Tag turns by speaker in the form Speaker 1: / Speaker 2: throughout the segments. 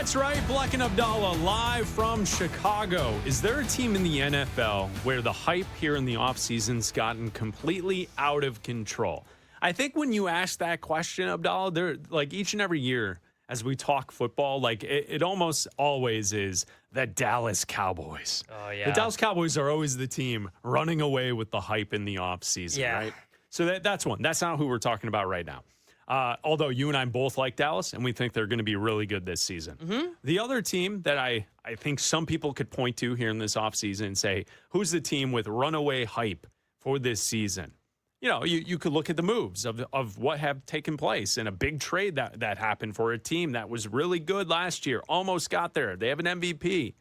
Speaker 1: That's right, Bleck and Abdalla live from Chicago. Is there a team in the NFL where the hype here in the offseason's gotten completely out of control? I think when you ask that question, Abdalla, there, like each and every year as we talk football, like it almost always is the Dallas Cowboys.
Speaker 2: Oh, yeah.
Speaker 1: The Dallas Cowboys are always the team running away with the hype in the offseason, right? So that's one. That's not who we're talking about right now. Although you and I both like Dallas, and we think they're going to be really good this season.
Speaker 2: Mm-hmm.
Speaker 1: The other team that I think some people could point to here in this offseason and say, who's the team with runaway hype for this season? You know, you could look at the moves of what have taken place and a big trade that happened for a team that was really good last year, almost got there. They have an MVP.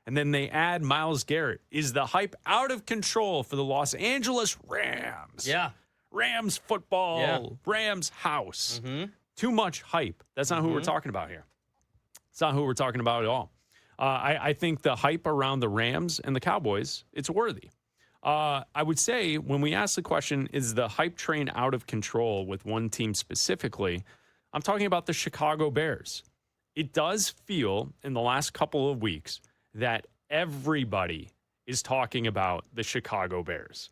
Speaker 1: And then they add Myles Garrett. Is the hype out of control for the Los Angeles Rams?
Speaker 2: Yeah.
Speaker 1: Rams football, Rams house.
Speaker 2: Mm-hmm.
Speaker 1: Too much hype. That's not who we're talking about here. It's not who we're talking about at all. I think the hype around the Rams and the Cowboys, it's worthy. I would say when we ask the question, is the hype train out of control with one team specifically, I'm talking about the Chicago Bears. It does feel in the last couple of weeks that everybody is talking about the Chicago Bears.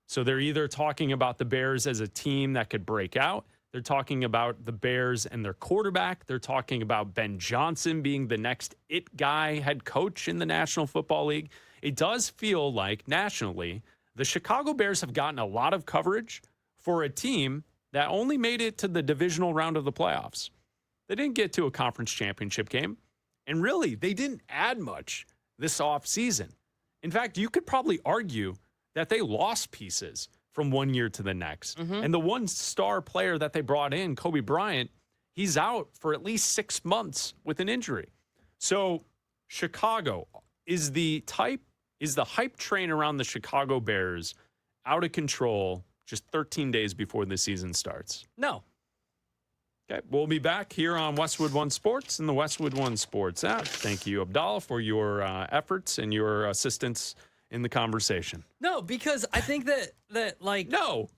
Speaker 1: So they're either talking about the Bears as a team that could break out. They're talking about the Bears and their quarterback. They're talking about Ben Johnson being the next it guy head coach in the National Football League. It does feel like nationally, the Chicago Bears have gotten a lot of coverage for a team that only made it to the divisional round of the playoffs. They didn't get to a conference championship game. And really, they didn't add much this offseason. In fact, you could probably argue that they lost pieces from one year to the next.
Speaker 2: Mm-hmm.
Speaker 1: And the one star player that they brought in, Kobe Bryant, he's out for at least 6 months with an injury. So Chicago, is the hype train around the Chicago Bears out of control just 13 days before the season starts?
Speaker 2: No.
Speaker 1: Okay, we'll be back here on Westwood One Sports and the Westwood One Sports app. Thank you, Abdalla, for your efforts and your assistance in the conversation.
Speaker 2: No, because I think that like
Speaker 1: No,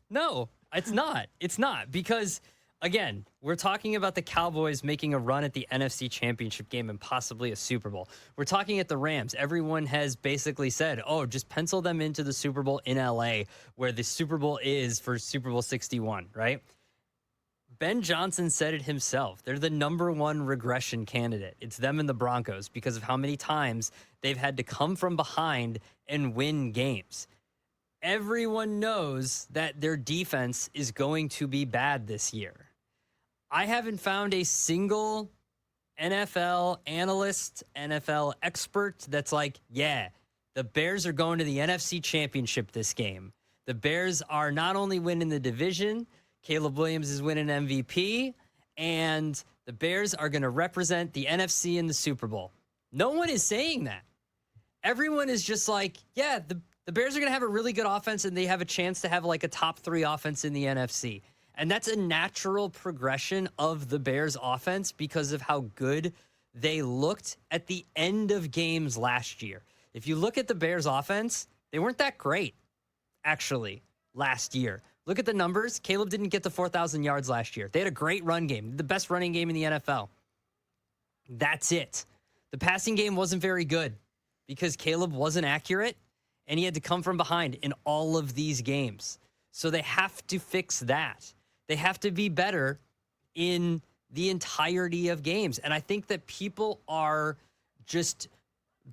Speaker 2: it's not. It's not because again, we're talking about the Cowboys making a run at the NFC Championship game and possibly a Super Bowl. We're talking at the Rams. Everyone has basically said, "Oh, just pencil them into the Super Bowl in LA where the Super Bowl is for Super Bowl 61, right?" Ben Johnson said it himself. They're the number one regression candidate. It's them and the Broncos because of how many times they've had to come from behind and win games. Everyone knows that their defense is going to be bad this year. I haven't found a single NFL analyst, NFL expert that's like, yeah, the Bears are going to the NFC Championship this game. The Bears are not only winning the division, Caleb Williams is winning MVP, and the Bears are going to represent the NFC in the Super Bowl. No one is saying that. Everyone is just like, yeah, the Bears are going to have a really good offense, and they have a chance to have like a top 3 offense in the NFC. And that's a natural progression of the Bears offense because of how good they looked at the end of games last year. If you look at the Bears offense, they weren't that great, actually, last year. Look at the numbers. Caleb didn't get to 4,000 yards last year. They had a great run game, the best running game in the NFL. That's it. The passing game wasn't very good because Caleb wasn't accurate, and he had to come from behind in all of these games. So they have to fix that. They have to be better in the entirety of games. And I think that people are just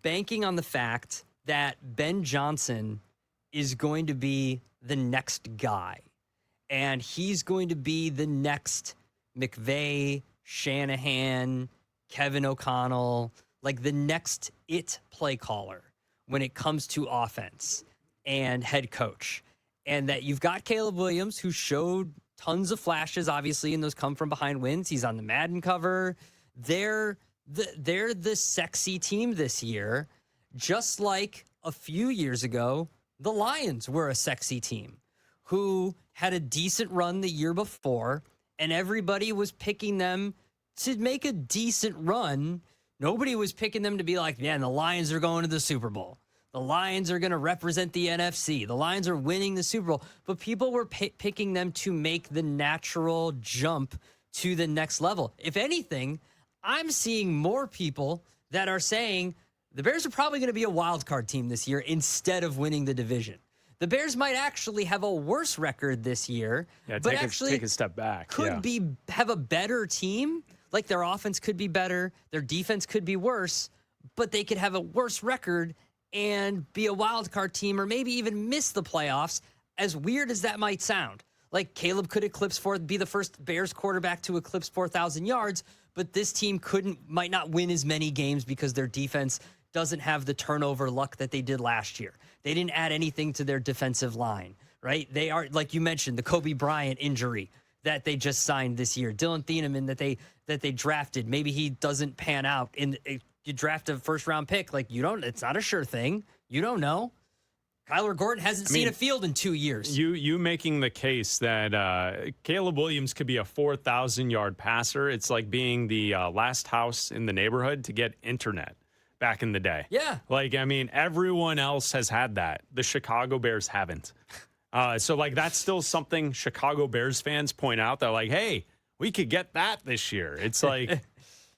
Speaker 2: banking on the fact that Ben Johnson is going to be the next guy. And he's going to be the next McVay, Shanahan, Kevin O'Connell, like the next it play caller when it comes to offense and head coach. And that you've got Caleb Williams, who showed tons of flashes, obviously, in those come from behind wins. He's on the Madden cover. They're the sexy team this year, just like a few years ago, the Lions were a sexy team who had a decent run the year before, and everybody was picking them to make a decent run. Nobody was picking them to be like, man, the Lions are going to the Super Bowl. The Lions are going to represent the NFC. The Lions are winning the Super Bowl. But people were picking them to make the natural jump to the next level. If anything, I'm seeing more people that are saying the Bears are probably going to be a wild card team this year instead of winning the division. The Bears might actually have a worse record this year, but
Speaker 1: take a step back.
Speaker 2: Could have a better team. Like their offense could be better, their defense could be worse, but they could have a worse record and be a wild card team, or maybe even miss the playoffs. As weird as that might sound, like Caleb could be the first Bears quarterback to eclipse 4,000 yards, but this team might not win as many games because their defense doesn't have the turnover luck that they did last year. They didn't add anything to their defensive line, right? They are, like you mentioned, the Kobe Bryant injury that they just signed this year. Dylan Thieneman that they drafted. Maybe he doesn't pan out. You draft a first-round pick, it's not a sure thing. You don't know. Kyler Gordon hasn't seen a field in 2 years.
Speaker 1: You making the case that Caleb Williams could be a 4,000-yard passer. It's like being the last house in the neighborhood to get internet back in the day.
Speaker 2: Yeah.
Speaker 1: Everyone else has had that. The Chicago Bears haven't. So that's still something Chicago Bears fans point out. They're like, hey, we could get that this year. It's like,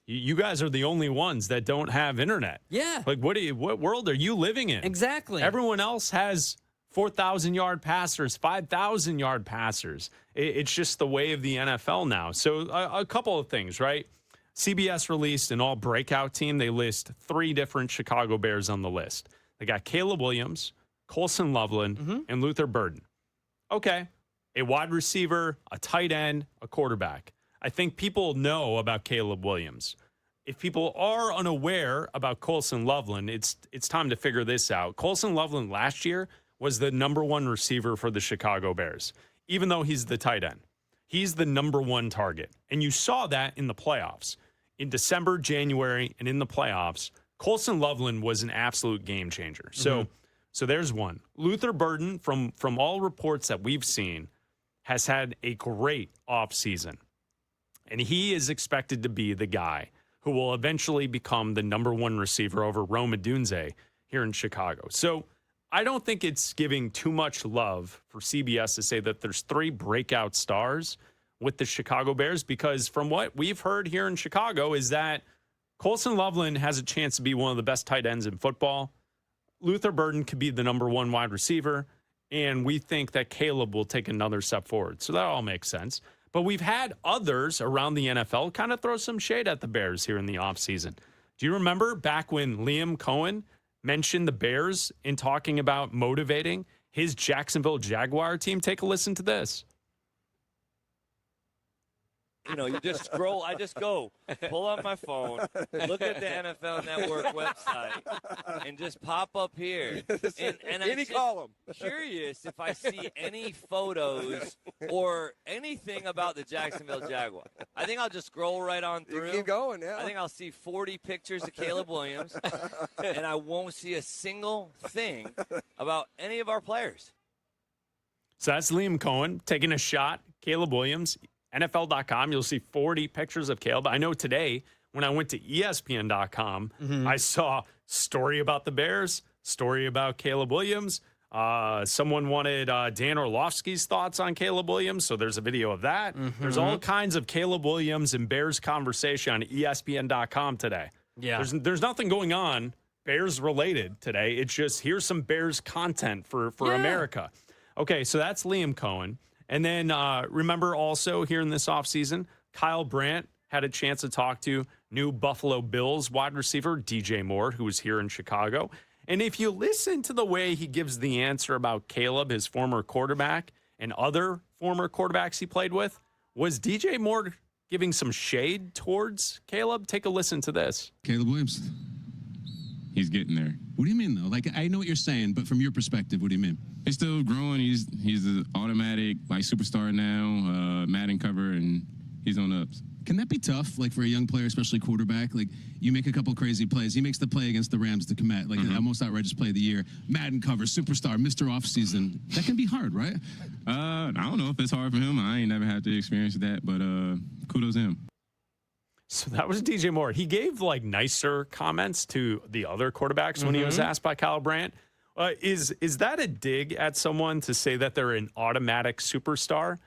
Speaker 1: you guys are the only ones that don't have internet.
Speaker 2: Yeah.
Speaker 1: What world are you living in?
Speaker 2: Exactly.
Speaker 1: Everyone else has 4,000-yard passers, 5,000-yard passers. It's just the way of the NFL now. So a couple of things, right? CBS released an all breakout team. They list 3 different Chicago Bears on the list. They got Caleb Williams, Colson Loveland, and Luther Burden. Okay. A wide receiver, a tight end, a quarterback. I think people know about Caleb Williams. If people are unaware about Colson Loveland, it's time to figure this out. Colson Loveland last year was the number 1 receiver for the Chicago Bears, even though he's the tight end. He's the number 1 target. And you saw that in the playoffs. In December, January, and in the playoffs, Colson Loveland was an absolute game changer. So there's one. Luther Burden, from all reports that we've seen, has had a great offseason. And he is expected to be the guy who will eventually become the number 1 receiver over Rome Odunze here in Chicago. So I don't think it's giving too much love for CBS to say that there's 3 breakout stars with the Chicago Bears, because from what we've heard here in Chicago is that Colson Loveland has a chance to be one of the best tight ends in football. Luther Burden could be the number 1 wide receiver, and we think that Caleb will take another step forward. So that all makes sense. But we've had others around the NFL kind of throw some shade at the Bears here in the offseason. Do you remember back when Liam Cohen mentioned the Bears in talking about motivating his Jacksonville Jaguar team? Take a listen to this.
Speaker 3: You just scroll. I just go, pull up my phone, look at the NFL Network website, and just pop up here. And
Speaker 4: Any column.
Speaker 3: Curious if I see any photos or anything about the Jacksonville Jaguars. I think I'll just scroll right on through.
Speaker 4: You keep going, yeah.
Speaker 3: I think I'll see 40 pictures of Caleb Williams, and I won't see a single thing about any of our players.
Speaker 1: So that's Liam Cohen taking a shot. Caleb Williams. NFL.com, you'll see 40 pictures of Caleb. I know today when I went to ESPN.com, I saw story about the Bears, story about Caleb Williams. Someone wanted Dan Orlovsky's thoughts on Caleb Williams, so there's a video of that. There's all kinds of Caleb Williams and Bears conversation on ESPN.com today.
Speaker 2: Yeah.
Speaker 1: There's nothing going on Bears related today. It's just here's some Bears content for America. Okay, so that's Liam Cohen. And then remember also here in this offseason, Kyle Brandt had a chance to talk to new Buffalo Bills wide receiver DJ Moore, who was here in Chicago. And if you listen to the way he gives the answer about Caleb, his former quarterback, and other former quarterbacks he played with, was DJ Moore giving some shade towards Caleb? Take a listen to this.
Speaker 5: Caleb Williams.
Speaker 6: He's getting there.
Speaker 5: What do you mean, though? I know what you're saying, but from your perspective, what do you mean?
Speaker 6: He's still growing. He's an automatic superstar now, Madden cover, and he's on the ups.
Speaker 5: Can that be tough, for a young player, especially quarterback? You make a couple crazy plays. He makes the play against the Rams to commit, almost outrageous play of the year. Madden cover, superstar, Mr. Offseason. That can be hard, right?
Speaker 6: I don't know if it's hard for him. I ain't never had to experience that, but kudos to him.
Speaker 1: So that was DJ Moore. He gave nicer comments to the other quarterbacks when he was asked by Kyle Brandt. Is that a dig at someone to say that they're an automatic superstar?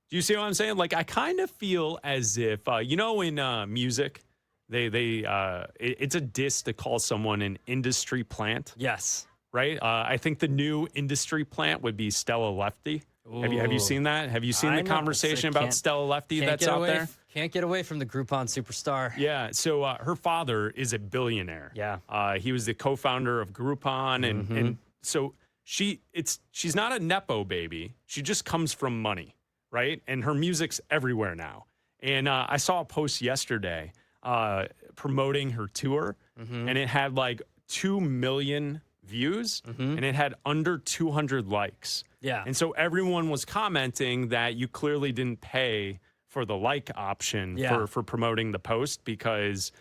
Speaker 1: Do you see what I'm saying? I kind of feel as if, in music, it's a diss to call someone an industry plant,
Speaker 2: Yes.
Speaker 1: right? I think the new industry plant would be Stella Lefty. Have you seen that? Have you seen
Speaker 2: I
Speaker 1: the
Speaker 2: know.
Speaker 1: conversation about Stella Lefty that's out there?
Speaker 2: Can't get away from the Groupon superstar.
Speaker 1: Yeah. So her father is a billionaire.
Speaker 2: Yeah.
Speaker 1: He was the co-founder of Groupon, and so she's not a nepo baby. She just comes from money, right? And her music's everywhere now. And I saw a post yesterday promoting her tour, and it had like 2 million views, and it had under 200 likes.
Speaker 2: Yeah.
Speaker 1: And so everyone was commenting that you clearly didn't pay for the like option for promoting the post because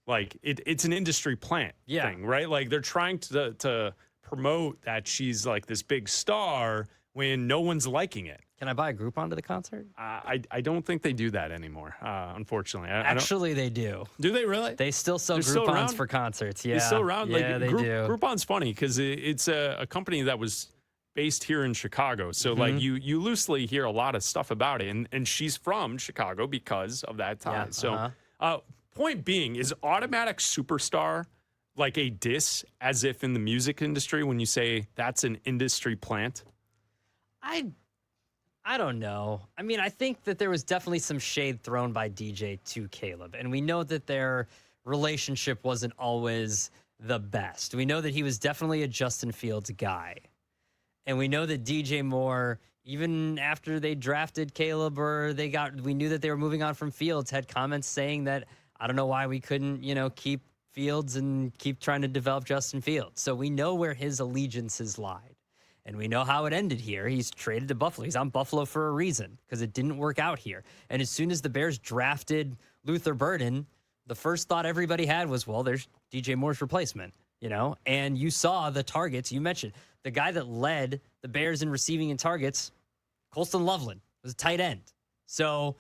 Speaker 1: like it's an industry plant thing, right? Like they're trying to promote that she's like this big star when no one's liking it.
Speaker 2: Can I buy a Groupon to the concert?
Speaker 1: I don't think they do that anymore, unfortunately.
Speaker 2: Actually, they do.
Speaker 1: Do they really?
Speaker 2: They still sell
Speaker 1: They're still
Speaker 2: Groupons
Speaker 1: around?
Speaker 2: for concerts. Yeah.
Speaker 1: They're still around?
Speaker 2: Yeah, they do.
Speaker 1: Groupon's funny because it's a company that was based here in Chicago. So like you loosely hear a lot of stuff about it. And she's from Chicago because of that tie. So point being, is automatic superstar like a diss as if in the music industry when you say that's an industry plant?
Speaker 2: I don't know. I mean, I think that there was definitely some shade thrown by DJ to Caleb. And we know that their relationship wasn't always the best. We know that he was definitely a Justin Fields guy. And we know that DJ Moore, even after they drafted Caleb we knew that they were moving on from Fields, had comments saying that, I don't know why we couldn't, keep Fields and keep trying to develop Justin Fields. So we know where his allegiances lied. And we know how it ended here. He's traded to Buffalo. He's on Buffalo for a reason because it didn't work out here. And as soon as the Bears drafted Luther Burden, the first thought everybody had was, well, there's DJ Moore's replacement, And you saw the targets. You mentioned the guy that led the Bears in receiving and targets, Colston Loveland, was a tight end. So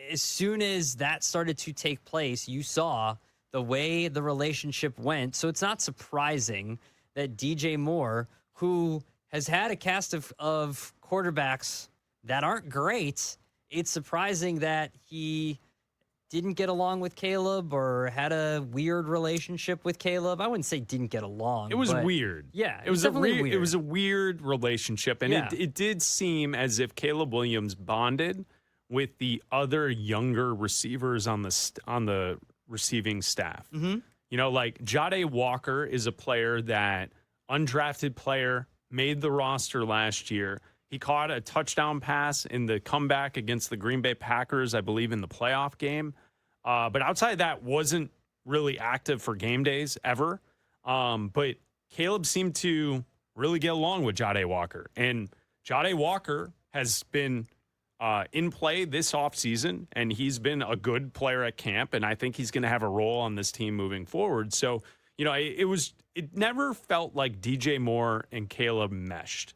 Speaker 2: as soon as that started to take place, you saw the way the relationship went. So it's not surprising that DJ Moore, who has had a cast of quarterbacks that aren't great, it's surprising that he didn't get along with Caleb or had a weird relationship with Caleb. I wouldn't say didn't get along.
Speaker 1: It was weird.
Speaker 2: Yeah,
Speaker 1: it was
Speaker 2: weird.
Speaker 1: It was a weird relationship, and it did seem as if Caleb Williams bonded with the other younger receivers on the receiving staff. Like Jade Walker is a player that undrafted player, made the roster last year. He caught a touchdown pass in the comeback against the Green Bay Packers, I believe, in the playoff game. But outside of that, wasn't really active for game days ever. But Caleb seemed to really get along with Jade Walker. And Jade Walker has been in play this offseason, and he's been a good player at camp. And I think he's going to have a role on this team moving forward. So, it never felt like DJ Moore and Caleb meshed,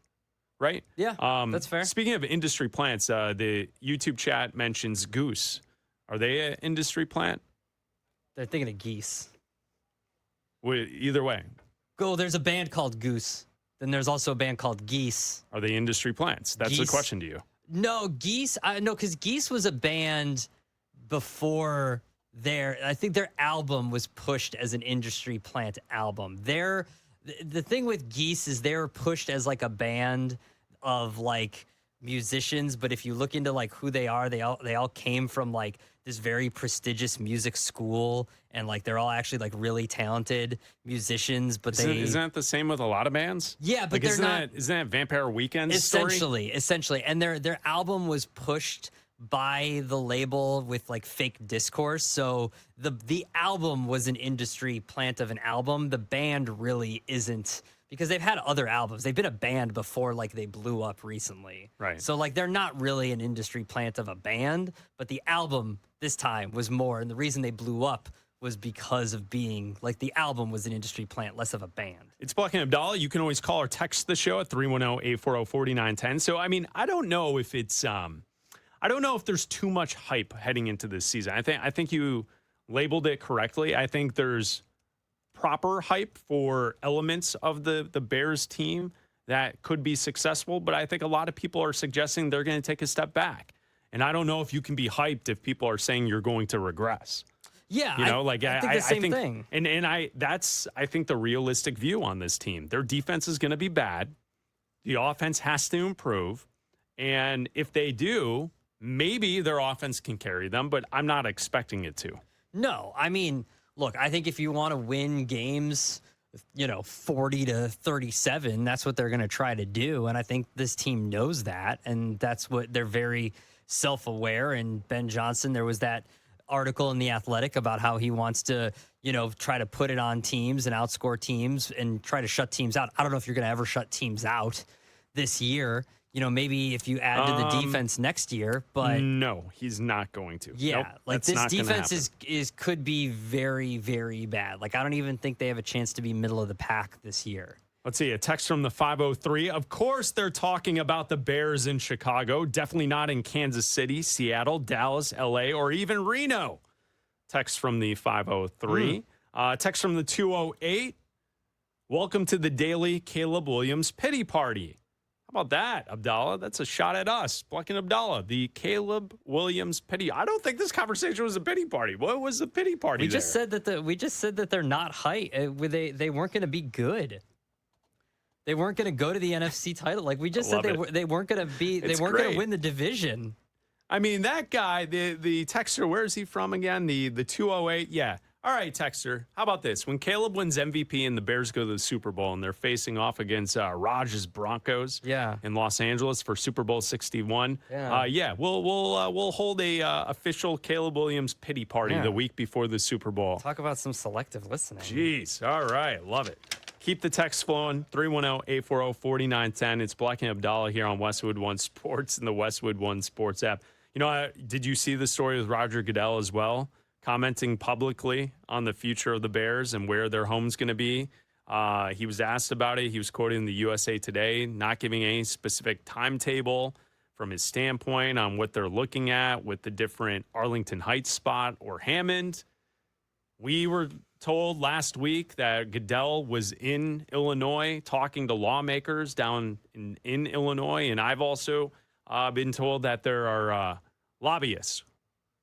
Speaker 1: right?
Speaker 2: Yeah, that's fair.
Speaker 1: Speaking of industry plants, the YouTube chat mentions Goose. Are they an industry plant?
Speaker 2: They're thinking of geese.
Speaker 1: Either way.
Speaker 2: There's a band called Goose. Then there's also a band called Geese.
Speaker 1: Are they industry plants? That's the question to you.
Speaker 2: No, Geese. No, because Geese was a band before I think their album was pushed as an industry plant album. The thing with Geese is they're pushed as like a band of like musicians, but if you look into like who they are, they all came from like this very prestigious music school, and like they're all actually like really talented musicians. But
Speaker 1: isn't that the same with a lot of bands?
Speaker 2: Yeah, but
Speaker 1: like,
Speaker 2: they're
Speaker 1: isn't
Speaker 2: not.
Speaker 1: Isn't that Vampire Weekend's story?
Speaker 2: Essentially, and their album was pushed by the label with like fake discourse. So the album was an industry plant of an album. The band really isn't, because they've had other albums. They've been a band before, like they blew up recently.
Speaker 1: Right.
Speaker 2: So like they're not really an industry plant of a band, but the album this time was more. And the reason they blew up was because of being like the album was an industry plant, less of a band.
Speaker 1: It's Bleck and Abdalla. You can always call or text the show at 310-840-4910. So, I mean, I don't know if there's too much hype heading into this season. I think you labeled it correctly. I think there's proper hype for elements of the Bears team that could be successful, but I think a lot of people are suggesting they're going to take a step back. And I don't know if you can be hyped if people are saying you're going to regress.
Speaker 2: Yeah,
Speaker 1: You know,
Speaker 2: I think the same thing.
Speaker 1: And that's I think the realistic view on this team. Their defense is going to be bad. The offense has to improve. And if they do, maybe their offense can carry them, but I'm not expecting it to.
Speaker 2: No, I mean, look, I think if you want to win games, 40 to 37, that's what they're going to try to do. And I think this team knows that. And that's what they're very self-aware. And Ben Johnson, there was that article in The Athletic about how he wants to, try to put it on teams and outscore teams and try to shut teams out. I don't know if you're going to ever shut teams out this year. Maybe if you add to the defense next year, but
Speaker 1: no, he's not going to.
Speaker 2: Yeah,
Speaker 1: nope,
Speaker 2: like this defense could be very, very bad. Like I don't even think they have a chance to be middle of the pack this year.
Speaker 1: Let's see, a text from the 503. Of course, they're talking about the Bears in Chicago. Definitely not in Kansas City, Seattle, Dallas, LA, or even Reno. Text from the 503. Text from the 208. Welcome to the daily Caleb Williams pity party. How about that, Abdalla? That's a shot at us, Bleck and Abdalla. The Caleb Williams pity. I don't think this conversation was a pity party. What was the pity party?
Speaker 2: We just said that they're not hype. They weren't going to be good. They weren't going to go to the NFC title. Like we just said, they weren't going to be. They weren't going to win the division.
Speaker 1: I mean, that guy, the texter. Where is he from again? The 208. Yeah. All right, texter. How about this? When Caleb wins MVP and the Bears go to the Super Bowl and they're facing off against Raj's Broncos in Los Angeles for Super Bowl 61, we'll hold a official Caleb Williams pity party the week before the Super Bowl.
Speaker 2: Talk about some selective listening.
Speaker 1: Jeez. All right. Love it. Keep the text flowing. 310-840-4910. It's Bleck and Abdalla here on Westwood One Sports and the Westwood One Sports app. Did you see the story with Roger Goodell as well? Commenting publicly on the future of the Bears and where their home's going to be. He was asked about it. He was quoting the USA Today, not giving any specific timetable from his standpoint on what they're looking at with the different Arlington Heights spot or Hammond. We were told last week that Goodell was in Illinois talking to lawmakers down in Illinois, and I've also been told that there are lobbyists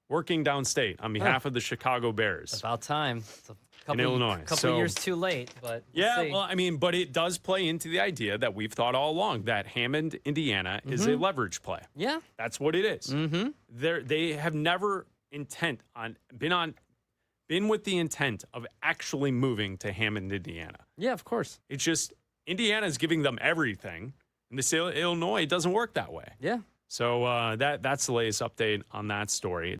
Speaker 1: working downstate on behalf of the Chicago Bears.
Speaker 2: About time. It's
Speaker 1: in Illinois.
Speaker 2: A couple years too late, but
Speaker 1: but it does play into the idea that we've thought all along that Hammond, Indiana is a leverage play.
Speaker 2: Yeah.
Speaker 1: That's what it is. Mm-hmm. They have never been with the intent of actually moving to Hammond, Indiana.
Speaker 2: Yeah, of course.
Speaker 1: It's just Indiana is giving them everything, and Illinois doesn't work that way.
Speaker 2: Yeah.
Speaker 1: So that's the latest update on that story.